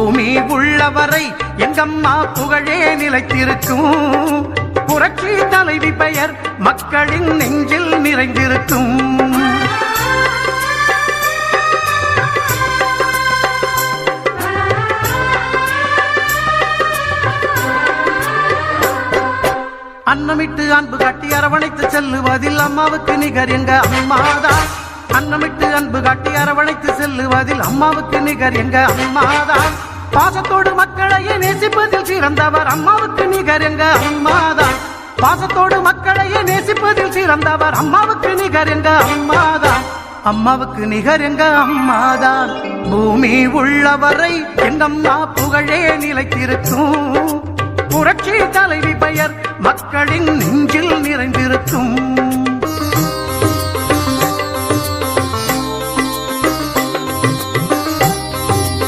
பூமி உள்ளவரை எங்கம்மா புகழே நிலைத்திருக்கும். புரட்சி தலைவி பெயர் மக்களின் நெஞ்சில் நிறைந்திருக்கும். அன்னமிட்டு அன்பு காட்டி அரவணைத்து செல்லுவதில் அம்மாவுக்கு நிகர் எங்க அம்மாதான். அன்னமிட்டு அன்பு காட்டி அரவணைத்து செல்லுவதில் அம்மாவுக்கு நிகர் எங்க அம்மாதான். பாசத்தோடு மக்களையே நேசிப்பதில் சிறந்தவர் அம்மாவுக்கு நிகர் எங்க அம்மாதான். பாசத்தோடு மக்களையே நேசிப்பதில் சிறந்தவர் அம்மாவுக்கு நிகர் எங்க அம்மாதான். அம்மாவுக்கு நிகர் எங்க அம்மாதான். பூமி உள்ளவரை எங்கம்மா புகழே நிலைத்திருக்கும். புரட்சி தலைவி பெயர் மக்களின் நெஞ்சில் நிறைந்திருக்கும்.